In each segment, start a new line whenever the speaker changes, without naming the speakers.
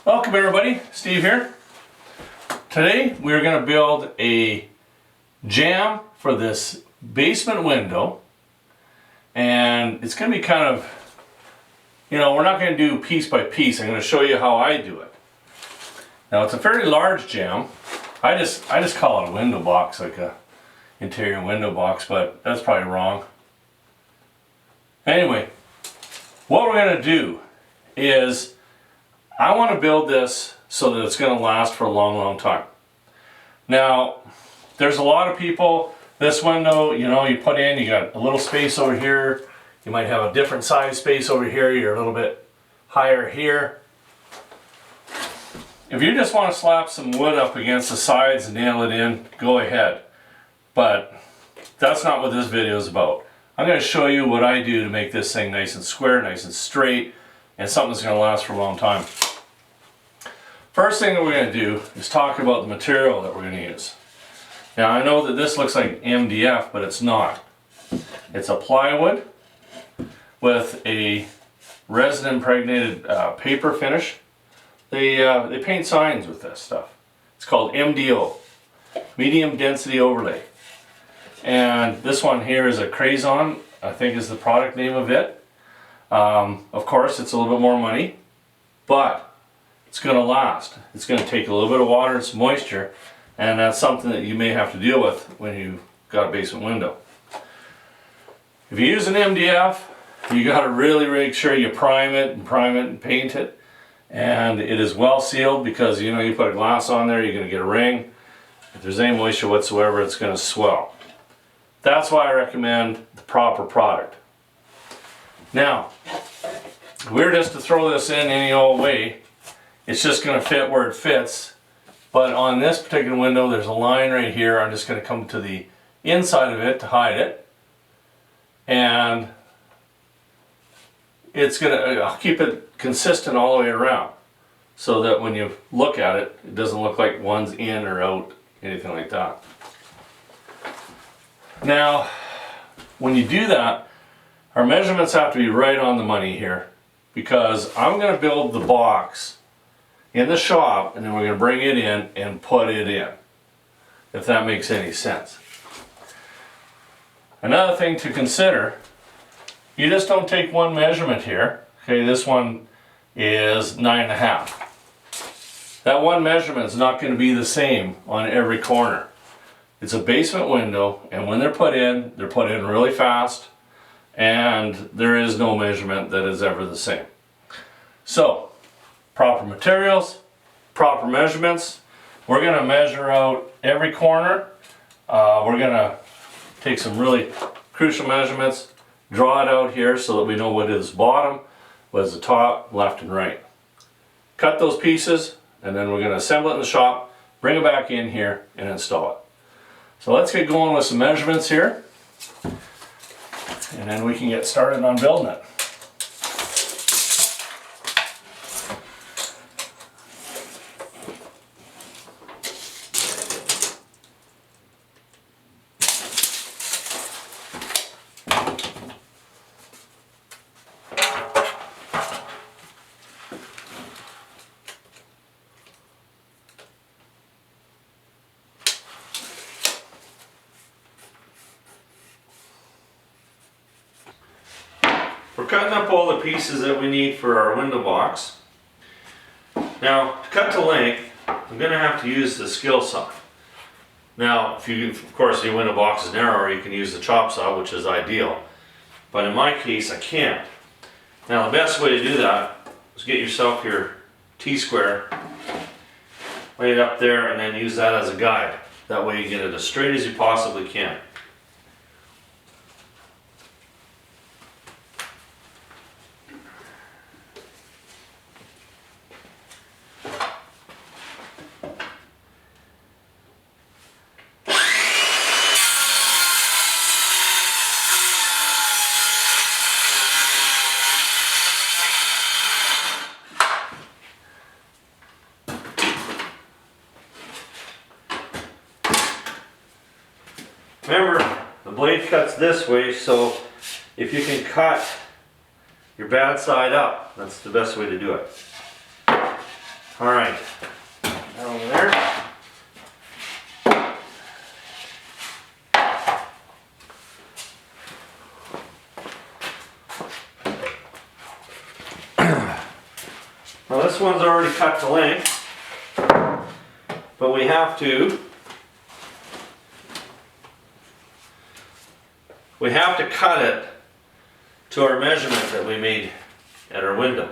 Welcome everybody, Steve here. Today we're going to build a jamb for this basement window, and it's going to be kind of, we're not going to do piece by piece. I'm going to show you how I do it. Now it's a fairly large jamb. I just call it a window box, like a interior window box, but that's probably wrong. Anyway, what we're going to do is I want to build this so that it's going to last for a long time. Now, there's a lot of people, this window, you put in, you got a little space over here, you might have a different size space over here, you're a little bit higher here. If you just want to slap some wood up against the sides and nail it in, go ahead. But that's not what this video is about. I'm going to show you what I do to make this thing nice and square, nice and straight, and something that's going to last for a long time. First thing that we're going to do is talk about the material that we're going to use. Now I know that this looks like MDF, but it's not. It's a plywood with a resin impregnated paper finish. They paint signs with this stuff. It's called MDO, medium density overlay. And this one here is a Crayon, I think is the product name of it. Of course, it's a little bit more money, but it's going to last. It's going to take a little bit of water and some moisture, and that's something that you may have to deal with when you've got a basement window. If you use an MDF, you got to really make sure you prime it and paint it, and it is well sealed, because you put a glass on there, you're going to get a ring. If there's any moisture whatsoever, it's going to swell. That's why I recommend the proper product. Now, if we were just to throw this in any old way, it's just going to fit where it fits. But on this particular window, there's a line right here. I'm just going to come to the inside of it to hide it. And I'll keep it consistent all the way around, so that when you look at it, it doesn't look like one's in or out, anything like that. Now, when you do that, our measurements have to be right on the money here, because I'm going to build the box in the shop, and then we're going to bring it in and put it in, if that makes any sense. Another thing to consider, you just don't take one measurement here. Okay, this one is 9.5. That one measurement is not going to be the same on every corner. It's a basement window, and when they're put in really fast, and there is no measurement that is ever the same. So, proper materials, proper measurements. We're going to measure out every corner. We're going to take some really crucial measurements, draw it out here so that we know what is bottom, what is the top, left and right. Cut those pieces, and then we're going to assemble it in the shop, bring it back in here, and install it. So let's get going with some measurements here, and then we can get started on building it. We're cutting up all the pieces that we need for our window box. Now, to cut to length, I'm going to have to use the skill saw. Now, of course, your window box is narrower, you can use the chop saw, which is ideal. But in my case, I can't. Now, the best way to do that is get yourself your T-square, lay it up there, and then use that as a guide. That way you get it as straight as you possibly can. Remember, the blade cuts this way, so if you can cut your bad side up, that's the best way to do it. All right, down there. Now this one's already cut to length, but we have to cut it to our measurement that we made at our window.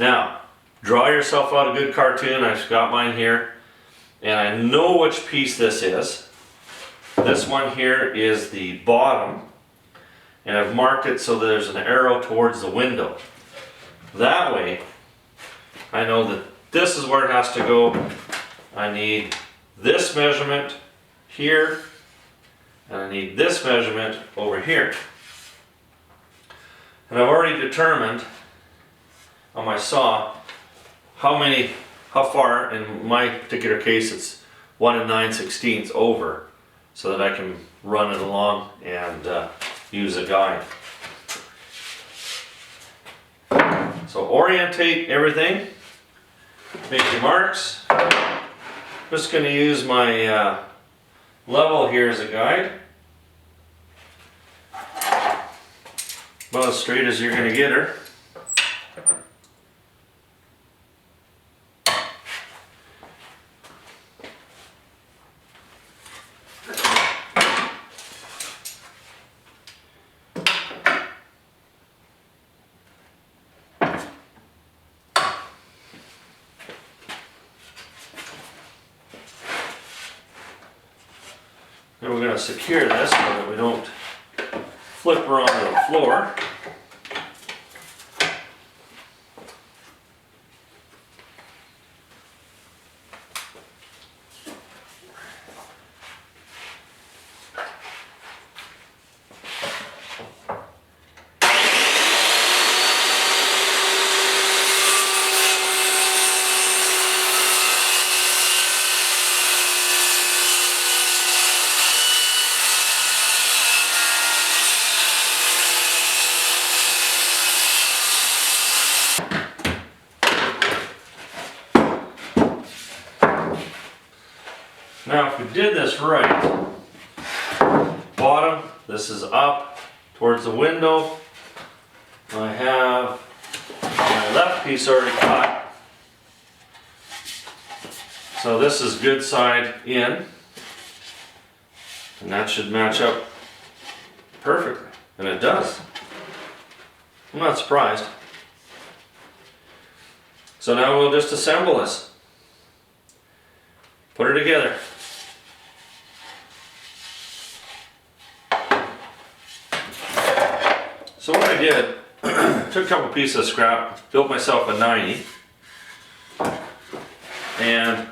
Now, draw yourself out a good cartoon. I've got mine here, and I know which piece this is. This one here is the bottom, and I've marked it so there's an arrow towards the window. That way, I know that this is where it has to go. I need this measurement here, and I need this measurement over here. And I've already determined on my saw how far, in my particular case it's 1 9/16 over, so that I can run it along and use a guide. So orientate everything, make your marks. I'm just going to use my level here as a guide. About as straight as you're going to get her. Then we're going to secure this so that we don't flip her onto the floor. Now if we did this right, bottom, this is up towards the window. I have my left piece already cut. So this is good side in, and that should match up perfectly, and it does. I'm not surprised. So now we'll just assemble this. Put her together. So what I did, took a couple pieces of scrap, built myself a 90, and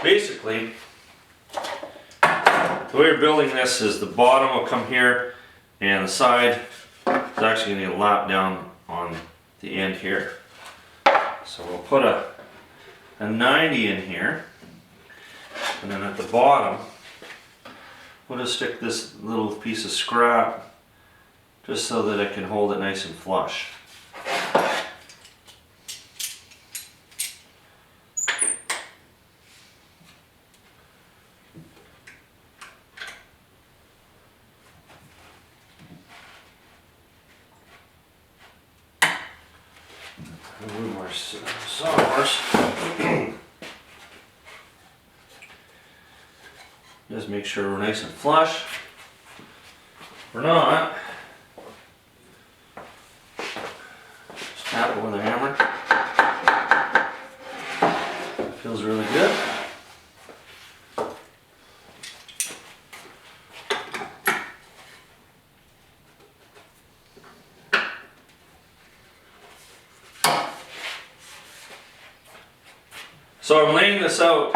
basically the way we're building this is the bottom will come here and the side is actually going to lap down on the end here. So we'll put a 90 in here, and then at the bottom we'll just stick this little piece of scrap just so that it can hold it nice and flush. Move our sawhorse. Just make sure we're nice and flush. If we're not, just tap it with a hammer. It feels really good. So I'm laying this out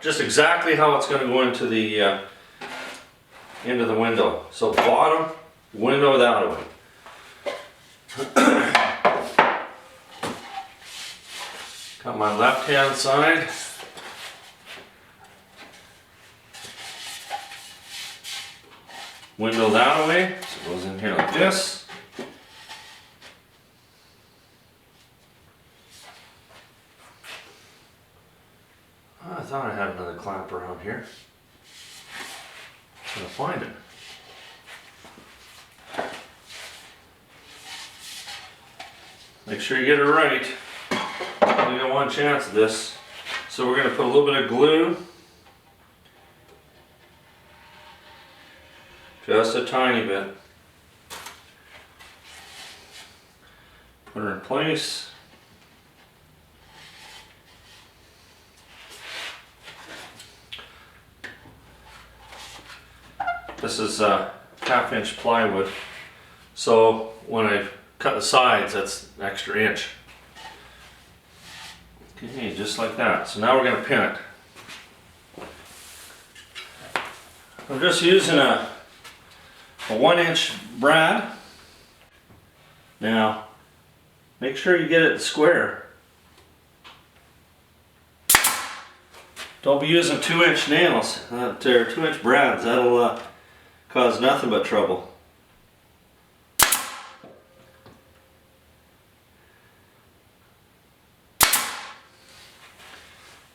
just exactly how it's going to go into the window. So bottom, window that way. Got my left hand side. Window that way. So it goes in here like this. I thought I had another clamp around here. I'm gonna find it. Make sure you get it right. Only got one chance at this. So we're gonna put a little bit of glue. Just a tiny bit. Put her in place. This is a 1/2 inch plywood. So when I cut the sides, that's an extra inch. Okay, just like that. So now we're going to pin it. I'm just using a 1 inch brad. Now, make sure you get it square. Don't be using 2-inch nails, or 2-inch brads. That'll cause nothing but trouble.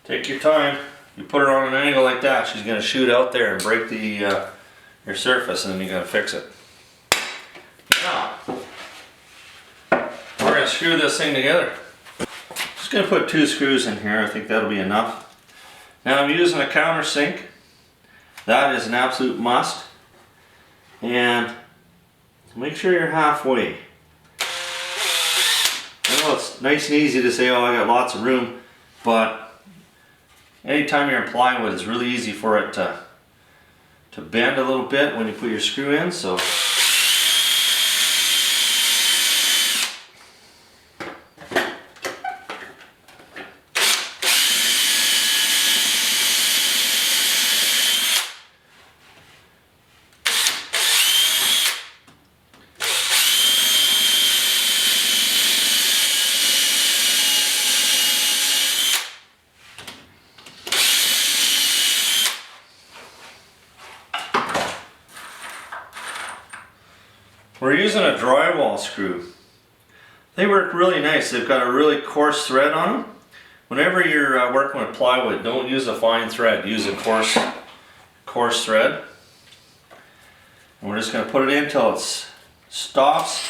Take your time. You put her on an angle like that, she's going to shoot out there and break the your surface, and then you got to fix it. Now, we're going to screw this thing together. Just going to put 2 screws in here. I think that'll be enough. Now I'm using a countersink. That is an absolute must. And make sure you're halfway. I know it's nice and easy to say, oh, I got lots of room, but anytime you're in plywood, it's really easy for it to bend a little bit when you put your screw in. So we're using a drywall screw. They work really nice. They've got a really coarse thread on them. Whenever you're working with plywood, don't use a fine thread. Use a coarse thread. And we're just going to put it in until it stops.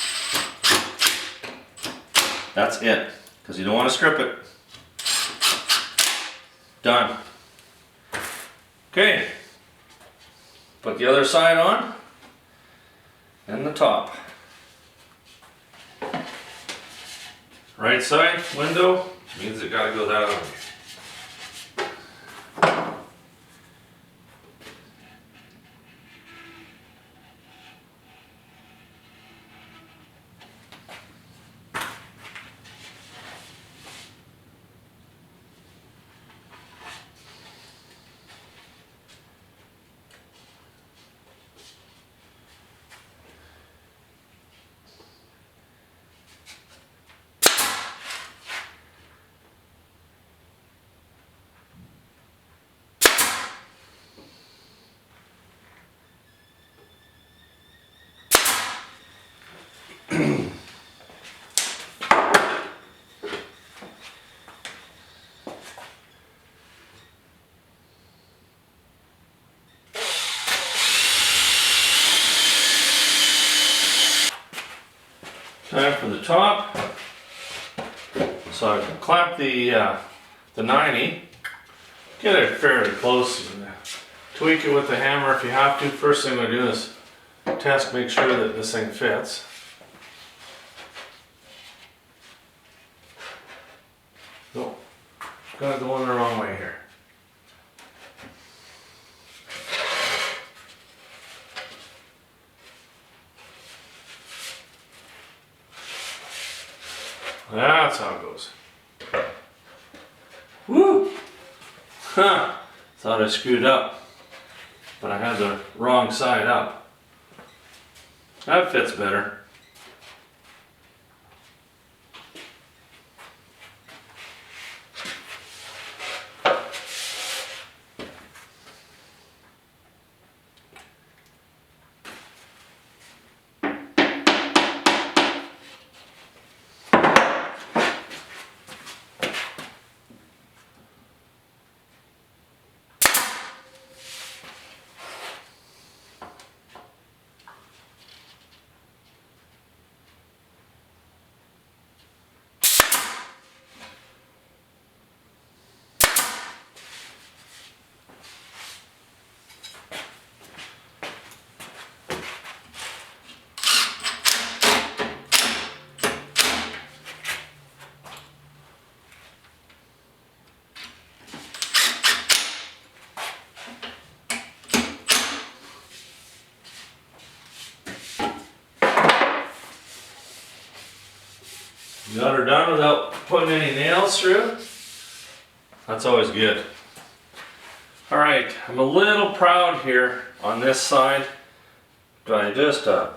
That's it, because you don't want to strip it. Done. Okay. Put the other side on. And the top. Right side window means it gotta go that way. Time for the top. So I can clamp the 90. Get it fairly close. Tweak it with the hammer if you have to. First thing I'm going to do is test, make sure that this thing fits. Oh, got it going the wrong way here. That's how it goes. Woo! Huh! Thought I screwed up, but I had the wrong side up. That fits better. Got her done without putting any nails through. That's always good. Alright, I'm a little proud here on this side. But I just a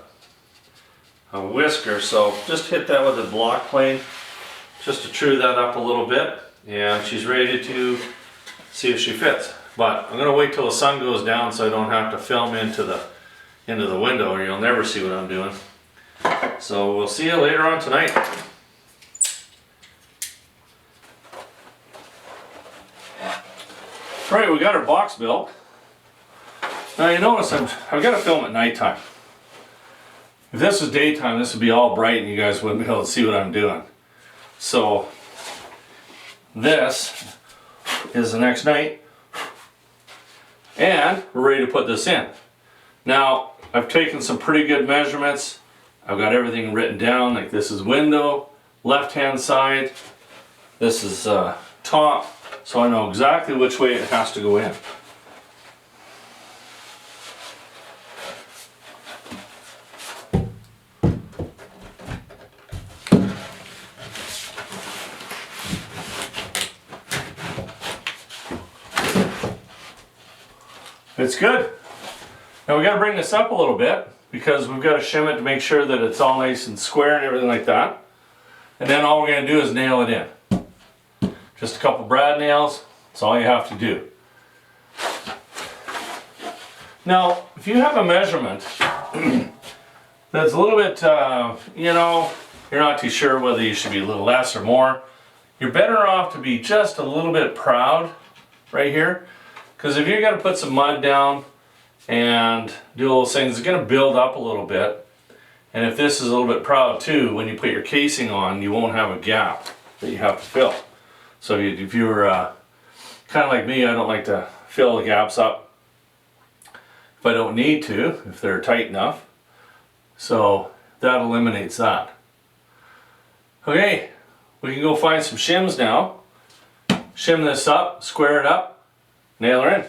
whisker, so just hit that with a block plane just to true that up a little bit, and she's ready to see if she fits. But I'm gonna wait till the sun goes down so I don't have to film into the window, or you'll never see what I'm doing. So we'll see you later on tonight. Alright, we got our box built. Now you notice I've got to film at nighttime. If this was daytime, this would be all bright and you guys wouldn't be able to see what I'm doing. So this is the next night, and we're ready to put this in. Now I've taken some pretty good measurements. I've got everything written down, like this is window, left hand side, this is top, so I know exactly which way it has to go in. It's good. Now we got to bring this up a little bit because we've got to shim it to make sure that it's all nice and square and everything like that. And then all we're going to do is nail it in. Just a couple brad nails, that's all you have to do. Now, if you have a measurement that's a little bit, you know, you're not too sure whether you should be a little less or more, you're better off to be just a little bit proud right here. Because if you're going to put some mud down and do all those things, it's going to build up a little bit. And if this is a little bit proud too, when you put your casing on, you won't have a gap that you have to fill. So if you're kind of like me, I don't like to fill the gaps up if I don't need to, if they're tight enough. So that eliminates that. Okay, we can go find some shims now. Shim this up, square it up. Nail her in.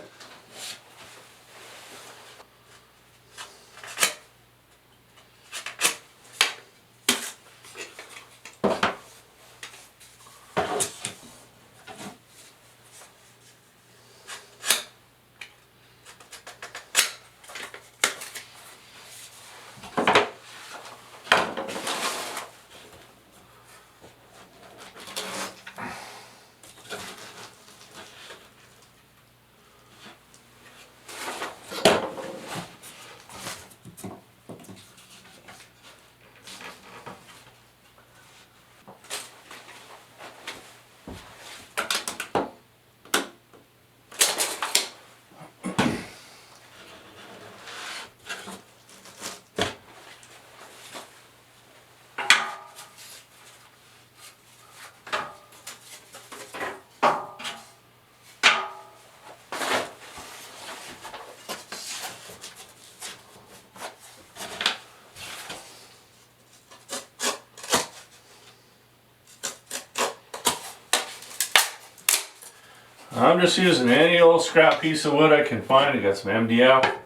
I'm just using any old scrap piece of wood I can find. I got some MDF,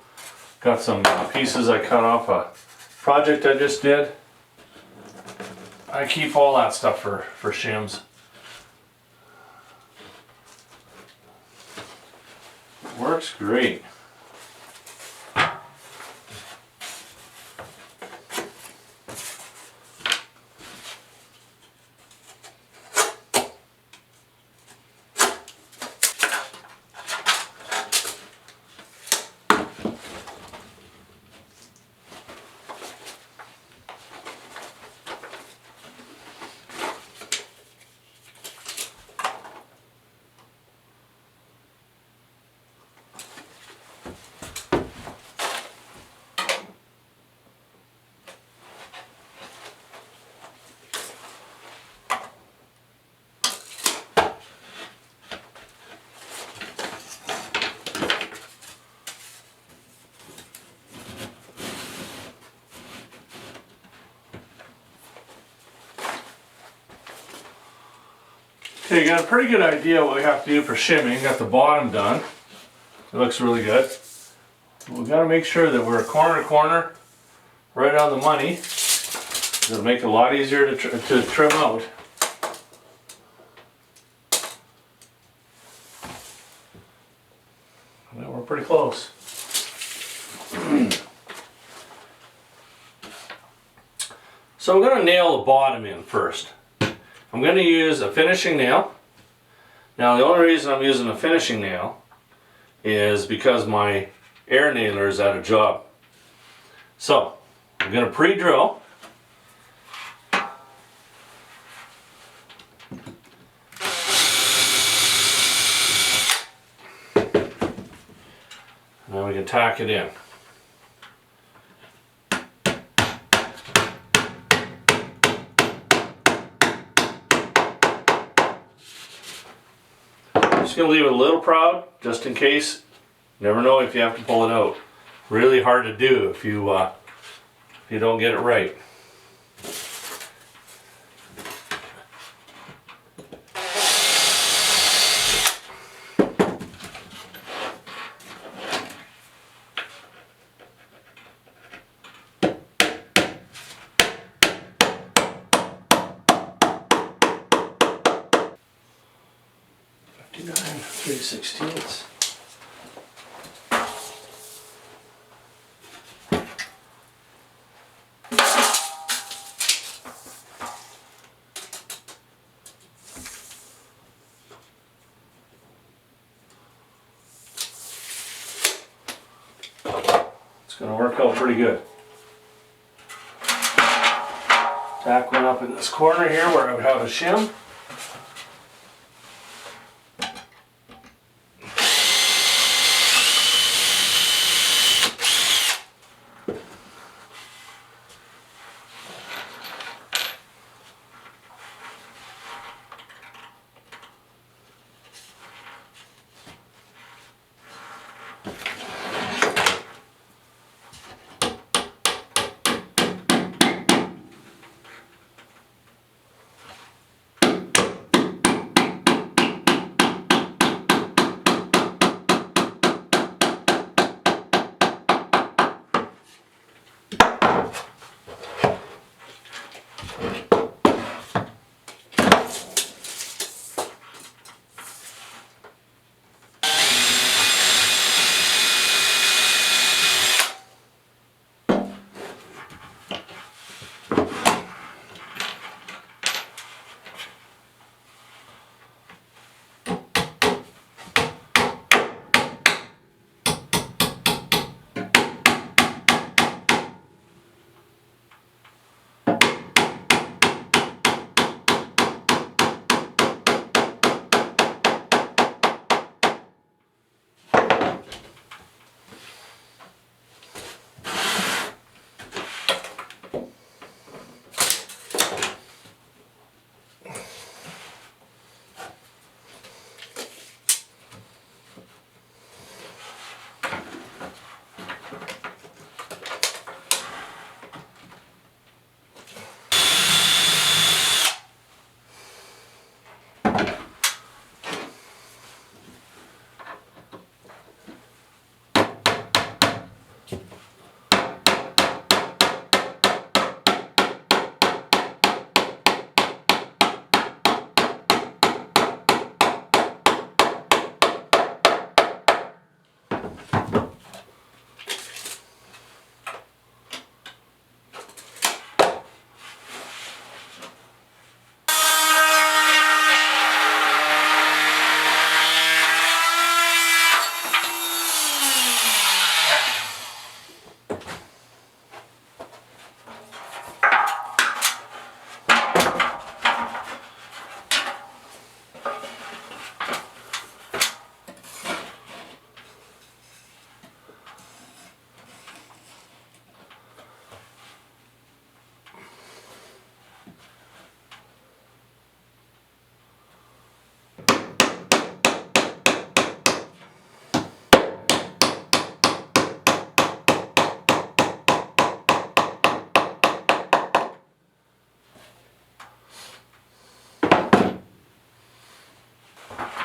got some pieces I cut off a project I just did. I keep all that stuff for shims. Works great. Okay, got a pretty good idea what we have to do for shimming. Got the bottom done. It looks really good. We've got to make sure that we're corner to corner, right on the money. It'll make it a lot easier to trim out. Well, we're pretty close. So I'm going to nail the bottom in first. I'm going to use a finishing nail. Now the only reason I'm using a finishing nail is because my air nailer is out of job. So I'm going to pre-drill. Now we can tack it in. Just going to leave it a little proud, just in case. Never know if you have to pull it out. Really hard to do if you don't get it right. $59 3/16. It's going to work out pretty good. Tack one up in this corner here where I would have a shim.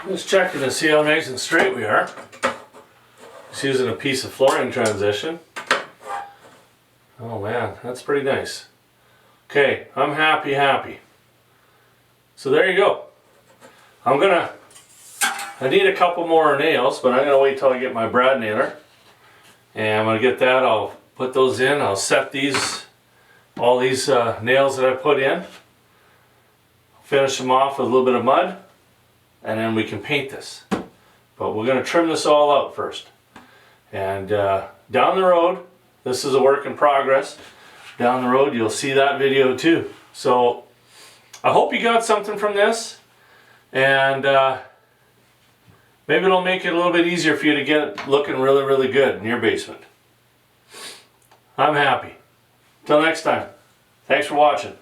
Just checking to see how nice and straight we are. Just using a piece of flooring transition. Oh man, that's pretty nice. Okay, I'm happy. So there you go. I'm gonna I need a couple more nails, but I'm going to wait till I get my brad nailer. And I'm going to get that, I'll put those in, I'll set these, all these nails that I put in. Finish them off with a little bit of mud, and then we can paint this. But we're going to trim this all out first. And down the road, this is a work in progress. Down the road you'll see that video too. So I hope you got something from this, and maybe it'll make it a little bit easier for you to get it looking really, really good in your basement. I'm happy. Till next time, thanks for watching.